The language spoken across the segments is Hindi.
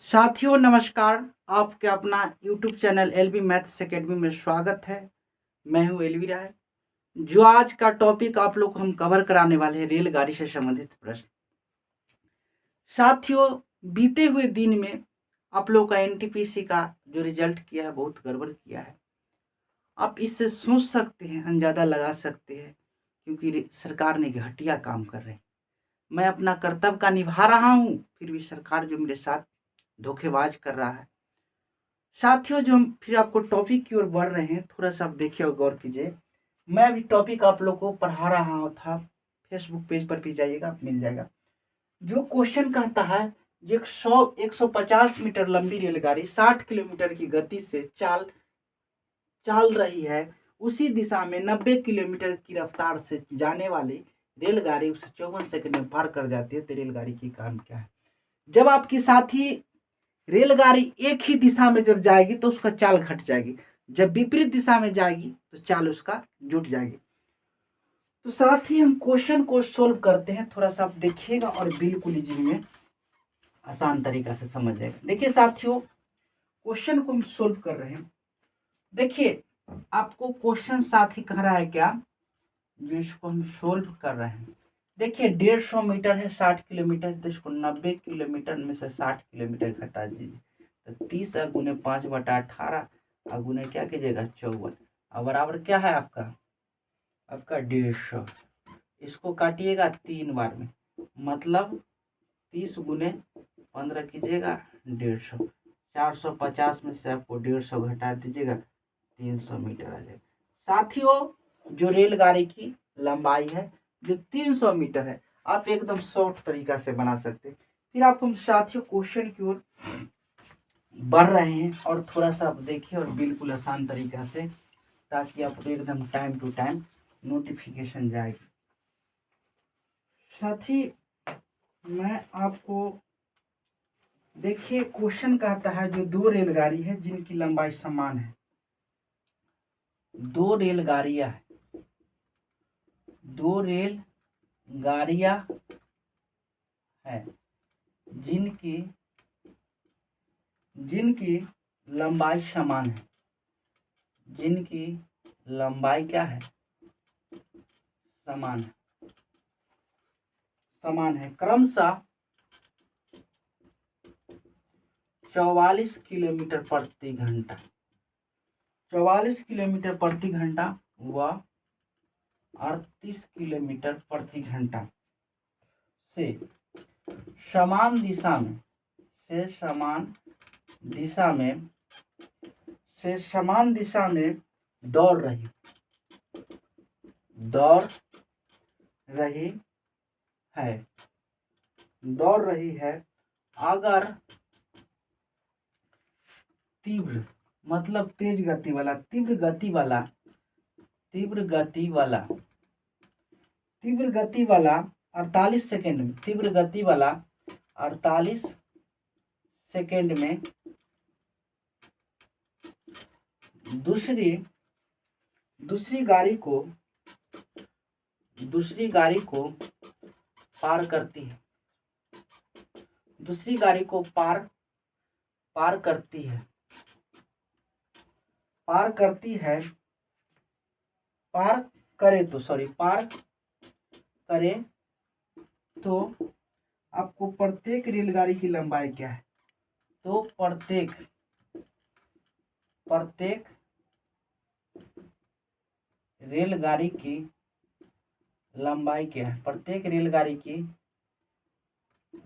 साथियों नमस्कार। आपके अपना YouTube channel L B maths academy में स्वागत है। मैं हूं एलवी राय। जो आज का टॉपिक आप लोग को हम कवर कराने वाले हैं रेलगाड़ी से संबंधित प्रश्न। साथियों बीते हुए दिन में आप लोग का एनटीपीसी का जो रिजल्ट किया है बहुत गड़बड़ किया है। आप इससे सोच सकते हैं, अंदाजा लगा सकते हैं, क्योंकि सरकार ने घटिया काम कर रही है। मैं अपना कर्तव्य का निभा रहा हूं, फिर भी सरकार जो मेरे साथ धोखेबाज कर रहा है। साथियों जो हम फिर आपको टॉपिक की ओर बढ़ रहे हैं, थोड़ा सा आप देखिए और गौर कीजिए। मैं अभी टॉपिक आप लोग को पढ़ा रहा था, फेसबुक पेज पर भी जाइएगा, मिल जाएगा। जो क्वेश्चन कहता है 150 मीटर लंबी रेलगाड़ी 60 किलोमीटर की गति से चाल रही है, उसी दिशा में 90 किलोमीटर की रफ्तार से जाने वाली रेलगाड़ी उसे 54 सेकंड में पार कर जाती है, तो रेलगाड़ी की काम क्या है। जब आपकी साथी रेलगाड़ी एक ही दिशा में जब जाएगी तो उसका चाल घट जाएगी, जब विपरीत दिशा में जाएगी तो चाल उसका जुट जाएगी। तो साथ ही हम क्वेश्चन को सोल्व करते हैं, थोड़ा सा आप देखिएगा और बिल्कुल इजी में आसान तरीका से समझ जाएगा। देखिए साथियों, क्वेश्चन को हम सोल्व कर रहे हैं। देखिए आपको क्वेश्चन साथ ही कह रहा है क्या, जो इसको हम सोल्व कर रहे हैं। देखिए 150 मीटर है 60 किलोमीटर, तो इसको 90 किलोमीटर में से 60 किलोमीटर घटा दीजिए, तो 30 गुने 5/18 गुने क्या कीजिएगा 54, और बराबर क्या है आपका 150। इसको काटिएगा 3 बार में, मतलब 30 गुने 15 कीजिएगा 150। 450 में से आपको 150 घटा दीजिएगा, 300 मीटर आ जाएगा। साथियों जो रेलगाड़ी की लंबाई है जो 300 मीटर है, आप एकदम शॉर्ट तरीका से बना सकते हैं। फिर आप हम साथियों क्वेश्चन की ओर बढ़ रहे हैं, और थोड़ा सा आप देखिए और बिल्कुल आसान तरीका से, ताकि आपको एकदम टाइम टू टाइम नोटिफिकेशन जाएगी। साथी मैं आपको देखिए क्वेश्चन कहता है जो दो रेलगाड़ी है जिनकी लंबाई समान है। दो रेलगाड़ियां है जिनकी लंबाई समान है, जिनकी लंबाई क्या है समान है क्रमशः 44 किलोमीटर प्रति घंटा, 44 किलोमीटर प्रति घंटा व 38 किलोमीटर प्रति घंटा से समान दिशा में दौड़ रही है अगर तीव्र मतलब तेज गति वाला, तीव्र गति वाला 48 सेकेंड में, तीव्र गति वाला 48 सेकेंड में दूसरी गाड़ी को पार करती है, पार करे तो आपको प्रत्येक रेलगाड़ी की लंबाई क्या है, तो प्रत्येक रेलगाड़ी की लंबाई क्या है, प्रत्येक रेलगाड़ी की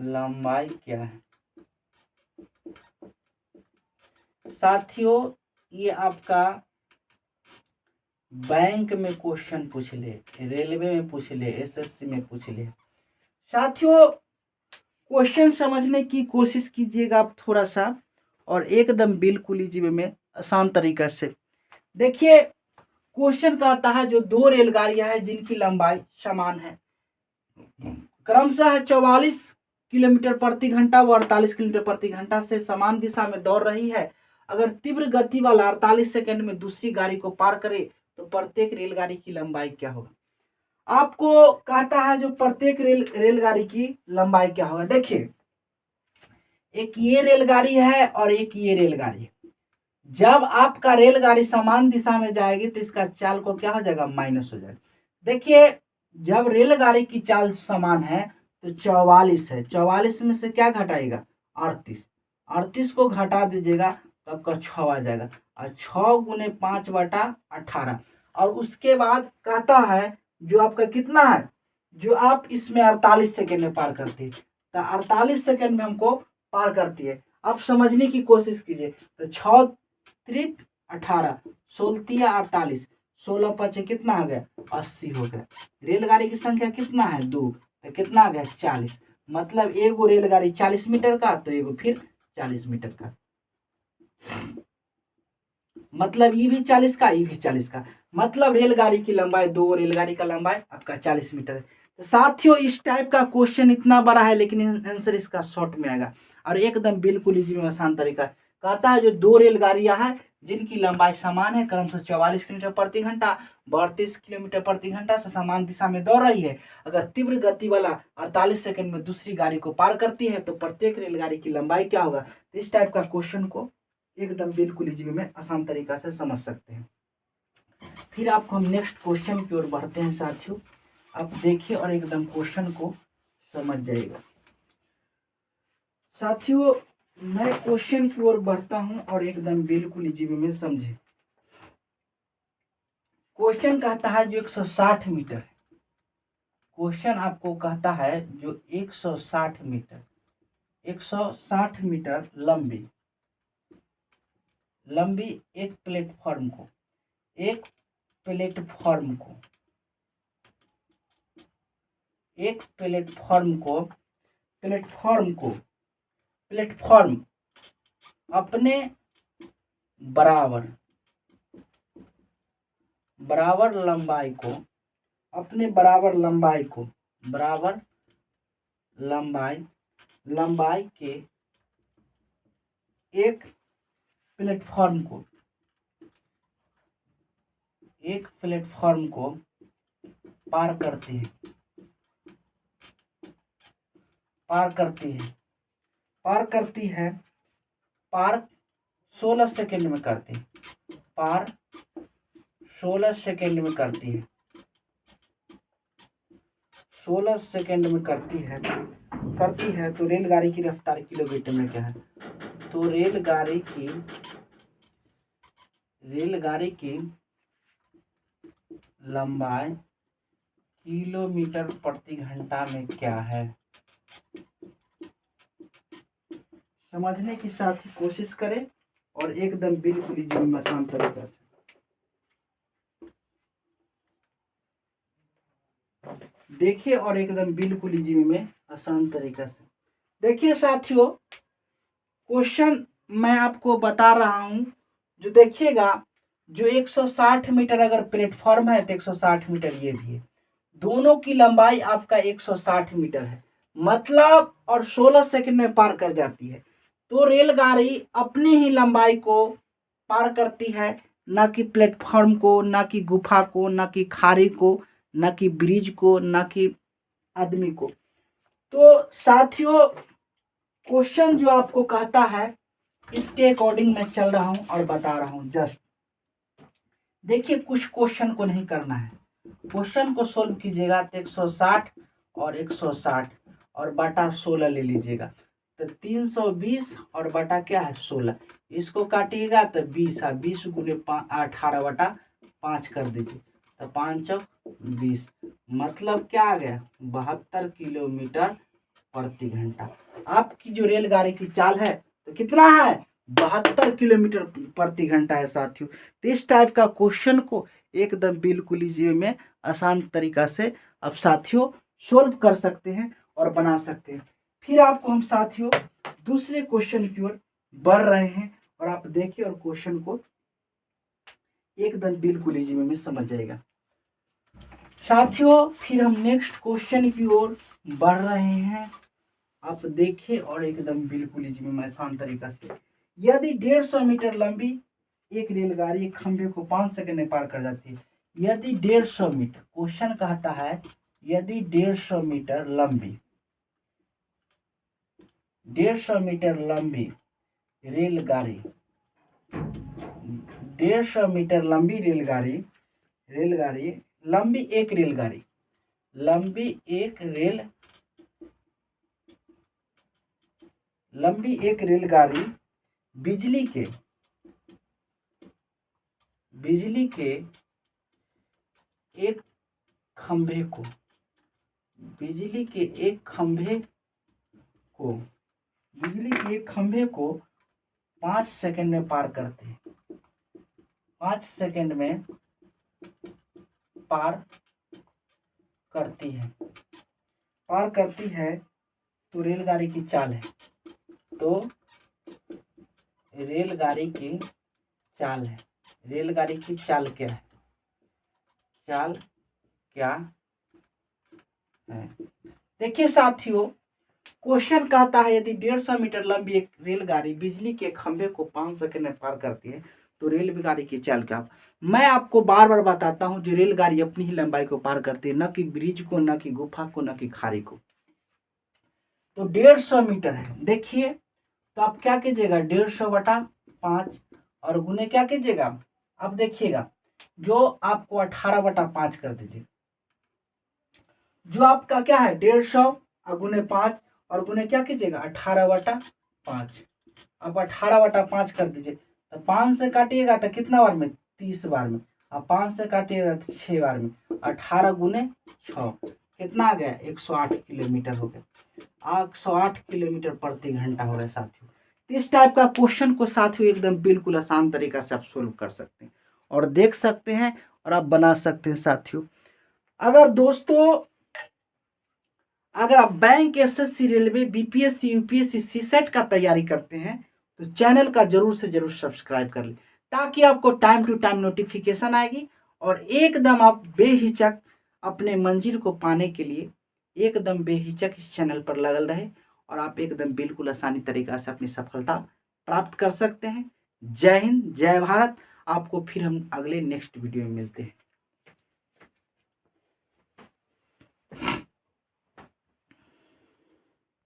लंबाई क्या है। साथियों ये आपका बैंक में क्वेश्चन पूछ ले, रेलवे में पूछ ले, एसएससी में पूछ ले। साथियों क्वेश्चन समझने की कोशिश कीजिएगा आप थोड़ा सा, और एकदम बिल्कुल इजी वे में आसान तरीका से। देखिए क्वेश्चन कहता है जो दो रेलगाड़ियां हैं जिनकी लंबाई समान है, क्रमशः 44 किलोमीटर प्रति घंटा व 48 किलोमीटर प्रति घंटा से समान दिशा में दौड़ रही है। अगर तीव्र गति वाला 48 सेकंड में दूसरी गाड़ी को पार करे तो प्रत्येक रेलगाड़ी की लंबाई क्या होगा। आपको कहता है जो प्रत्येक रेलगाड़ी की लंबाई क्या होगा। देखिए एक ये रेलगाड़ी है और एक ये रेलगाड़ी है। जब आपका रेलगाड़ी समान दिशा में जाएगी तो इसका चाल को क्या हो जाएगा, माइनस हो जाएगा। देखिए जब रेलगाड़ी की चाल समान है तो 44 है, 44 में से क्या घटाएगा, 38, 38 को घटा दीजिएगा तो आपका 6 आ जाएगा, और 6 गुने 5/18। और उसके बाद कहता है जो आपका कितना है, जो आप इसमें 48 सेकेंड में पार करती है, तो 48 सेकेंड में हमको पार करती है। आप समझने की कोशिश कीजिए, तो 6 त्रिक 18, 16 48, 16 पचे कितना आ गया, 80 हो गया। रेलगाड़ी की संख्या कितना है, 2, तो कितना आ गया, 40। मतलब एगो रेलगाड़ी 40 मीटर का, तो एगो फिर 40 मीटर का, मतलब ये भी 40 का, ये भी 40 का, मतलब रेलगाड़ी की लंबाई, दो रेलगाड़ी का लंबाई आपका 40 मीटर है। तो साथियों इस टाइप का क्वेश्चन इतना बड़ा है लेकिन आंसर इसका शॉर्ट में आएगा और एकदम बिल्कुल इजी में आसान तरीका कहता है। जो दो रेलगाड़ियां हैं जिनकी लंबाई समान है, क्रमशः 44 किलोमीटर प्रति घंटा, 32 किलोमीटर प्रति घंटा से समान दिशा में दौड़ रही है, अगर तीव्र गति वाला 48 सेकंड में दूसरी गाड़ी को पार करती है तो प्रत्येक रेलगाड़ी की लंबाई क्या होगा। तो इस टाइप का क्वेश्चन को एकदम बिल्कुल इजी में आसान तरीका से समझ सकते हैं। फिर आपको हम नेक्स्ट क्वेश्चन की ओर बढ़ते हैं साथियों, आप देखिए और एकदम क्वेश्चन को समझ जाइएगा। साथियों मैं क्वेश्चन की ओर बढ़ता हूं और एकदम बिल्कुल इजी में समझे। क्वेश्चन कहता है जो 160 मीटर है, क्वेश्चन आपको कहता है जो 160 मीटर, 160 मीटर लंबी एक प्लेटफॉर्म को, एक प्लेटफॉर्म को, एक प्लेटफॉर्म को, प्लेटफॉर्म अपने बराबर लंबाई को, अपने बराबर लंबाई के एक प्लेटफॉर्म को पार करती है, पार 16 सेकेंड में करती है, पार 16 सेकेंड में करती है, 16 सेकेंड में करती है तो रेलगाड़ी की रफ्तार किलोमीटर में क्या है, तो रेलगाड़ी की लंबाई किलोमीटर प्रति घंटा में क्या है। समझने की साथ ही कोशिश करें और एकदम बिल्कुल इजी में आसान तरीका से देखिए और एकदम बिल्कुल इजी में आसान तरीका से देखिए। साथियों क्वेश्चन मैं आपको बता रहा हूं, जो देखिएगा जो 160 मीटर अगर प्लेटफॉर्म है तो 160 मीटर ये भी है, दोनों की लंबाई आपका 160 मीटर है, मतलब और 16 सेकंड में पार कर जाती है। तो रेलगाड़ी अपनी ही लंबाई को पार करती है, ना कि प्लेटफॉर्म को, ना कि गुफा को, ना कि खाड़ी को, ना कि ब्रिज को, ना कि आदमी को। तो साथियों क्वेश्चन जो आपको कहता है इसके अकॉर्डिंग मैं चल रहा हूं और बता रहा हूं। जस्ट देखिए कुछ क्वेश्चन को नहीं करना है, क्वेश्चन को सोल्व कीजिएगा तो 160 और 160 और बटा 16 ले लीजिएगा, तो 320 और बटा क्या है 16, इसको काटिएगा तो 20 है, 20 गुने 18 बटा 5 कर दीजिए, तो 5 चौक 20, मतलब क्या आ गया 72 किलोमीटर प्रति घंटा। आपकी जो रेलगाड़ी की चाल है तो कितना है 72 किलोमीटर प्रति घंटा है साथियों। तो इस टाइप का क्वेश्चन को एकदम बिल्कुल इजी में आसान तरीका से आप साथियों सोल्व कर सकते हैं और बना सकते हैं। फिर आपको हम साथियों दूसरे क्वेश्चन की ओर बढ़ रहे हैं और आप देखिए और क्वेश्चन को एकदम बिल्कुल इजी में समझ जाएगा। साथियों फिर हम नेक्स्ट क्वेश्चन की ओर बढ़ रहे हैं, आप देखिए और एकदम बिल्कुल इजी में आसान तरीका से। यदि 150 मीटर लंबी एक रेलगाड़ी एक खंभे को 5 सेकंड में पार कर जाती है, यदि 150 मीटर, क्वेश्चन कहता है यदि 150 मीटर लंबी 150 मीटर लंबी रेलगाड़ी, 150 मीटर लंबी रेलगाड़ी, लंबी एक रेलगाड़ी, लंबी एक रेलगाड़ी बिजली के एक खंभे को, बिजली के एक खंभे को 5 सेकंड में पार करते हैं, 5 सेकंड में पार करती है तो रेलगाड़ी की चाल है, तो रेलगाड़ी की चाल है, रेलगाड़ी की चाल क्या है, चाल क्या है। देखिए साथियों, क्वेश्चन कहता है यदि 150 मीटर लंबी एक रेलगाड़ी बिजली के खंभे को 5 सेकंड में पार करती है तो रेलगाड़ी की चाल क्या। मैं आपको बार बार बताता हूं जो रेलगाड़ी अपनी ही लंबाई को पार करती है, न कि ब्रिज को, न कि गुफा को, न कि खाड़ी को। तो 150 मीटर है। देखिए तो आप क्या कीजिएगा, 150/5 और गुने क्या कीजिएगा, अब देखिएगा जो आपको 18/5 कर दीजिए, जो आपका क्या है 150 और गुने 5 और गुने क्या कीजिएगा 18/5। अब 18/5 कर दीजिए, तो 5 से काटिएगा तो कितना बार में, 30 बार में, अब 5 से काटिएगा तो 6 बार में, 18 गुने 6 कितना आ गया, 108 किलोमीटर हो गया। 108 किलोमीटर प्रति घंटा हो रहा है साथियों। तो इस टाइप का क्वेश्चन को साथियों एकदम बिल्कुल आसान तरीका से आप सोल्व कर सकते हैं और देख सकते हैं और आप बना सकते हैं साथियों। अगर दोस्तों अगर आप bank, SSC, railway, BPSC, UPSC, CSAT का तैयारी करते हैं तो चैनल का जरूर से जरूर सब्सक्राइब कर लें, ताकि आपको टाइम टू टाइम नोटिफिकेशन आएगी और एकदम आप बेहिचक अपने मंजिल को पाने के लिए एकदम बेहिचक इस चैनल पर लगल रहे और आप एकदम बिल्कुल आसानी तरीका से अपनी सफलता प्राप्त कर सकते हैं। जय हिंद, जय भारत। आपको फिर हम अगले नेक्स्ट वीडियो में मिलते हैं।